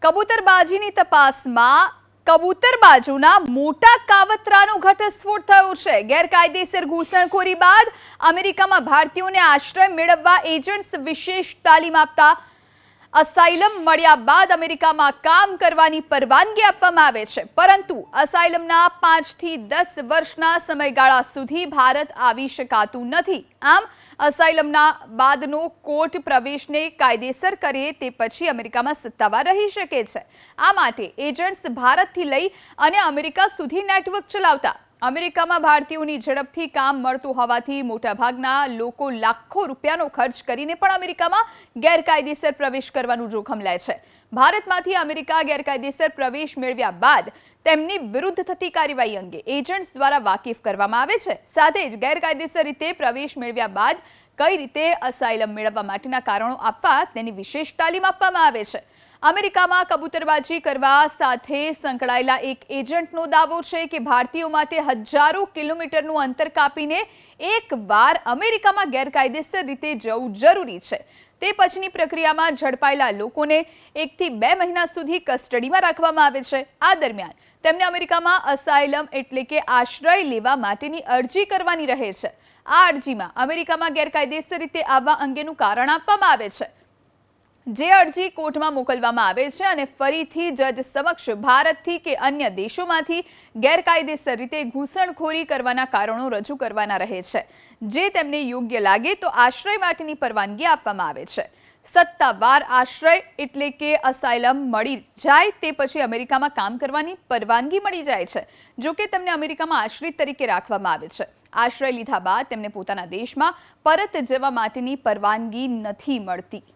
કબૂતરબાજીની તપાસમાં કબૂતરબાજોના મોટા કાવતરાનો ઘટસ્ફોટ થયો છે। ગેરકાયદેસર ઘૂસણખોરી બાદ અમેરિકામાં ભારતીયોને આશ્રય મેળવવા એજન્ટ્સ વિશેષ તાલીમ આપતા અસાઇલમ મળ્યા બાદ અમેરિકામાં કામ કરવાની પરવાનગી આપવામાં આવે છે, પરંતુ અસાઇલમના 5 થી 10 વર્ષના સમયગાળા સુધી ભારત આવી શકાતું નથી। આમ અસાઇલમના બાદનો કોર્ટ પ્રવેશને કાયદેસર કરે તે પછી અમેરિકામાં સત્તાવાર રહી શકે છે। આ માટે એજન્ટ્સ ભારતથી લઈ અને અમેરિકા સુધી નેટવર્ક ચલાવતા અમેરિકામાં ભારતીયોની ઝડપથી કામ મળતું હોવાથી મોટાભાગના લોકો લાખો રૂપિયાનો ખર્ચ કરીને પણ અમેરિકામાં ગેરકાયદેસર પ્રવેશ કરવાનું જોખમ લે છે। ભારતમાંથી અમેરિકા ગેરકાયદેસર પ્રવેશ મેળવ્યા બાદ તેમની વિરુદ્ધ થતી કાર્યવાહી અંગે એજન્ટ્સ દ્વારા વાકેફ કરવામાં આવે છે। સાથે જ ગેરકાયદેસર રીતે પ્રવેશ મેળવ્યા બાદ કઈ રીતે અસાઇલમ મેળવવા માટેના કારણો આપવા તેની વિશેષ તાલીમ આપવામાં આવે છે। અમેરિકામાં કબૂતરબાજી કરવા સાથે સંકળાયેલા એક એજન્ટનો દાવો છે કે ભારતીયો માટે હજારો કિલોમીટરનું અંતર કાપીને એકવાર અમેરિકામાં ગેરકાયદેસર રીતે જવું જરૂરી છે। તે પછીની પ્રક્રિયામાં ઝડપાયેલા લોકોને 1 થી 2 મહિના સુધી કસ્ટડીમાં રાખવામાં આવે છે। આ દરમિયાન તેમને અમેરિકામાં અસાઇલમ એટલે કે આશ્રય લેવા માટેની અરજી કરવાની રહે છે। આ અરજીમાં અમેરિકામાં ગેરકાયદેસર રીતે આવવા અંગેનું કારણ આપવામાં આવે છે, જે અરજી કોર્ટમાં મોકલવામાં આવે છે અને ફરીથી જજ સમક્ષ ભારતથી કે અન્ય દેશોમાંથી ગેરકાયદેસર રીતે ઘૂસણખોરી કરવાના કારણો રજૂ કરવાના રહે છે। જે તેમને યોગ્ય લાગે તો આશ્રય માટેની પરવાનગી આપવામાં આવે છે। સત્તાવાર આશ્રય એટલે કે અસાઇલમ મળી જાય તે પછી અમેરિકામાં કામ કરવાની પરવાનગી મળી જાય છે। જો કે તેમને અમેરિકામાં આશ્રિત તરીકે રાખવામાં આવે છે। આશ્રય લીધા બાદ તેમને પોતાના દેશમાં પરત જવા માટેની પરવાનગી નથી મળતી।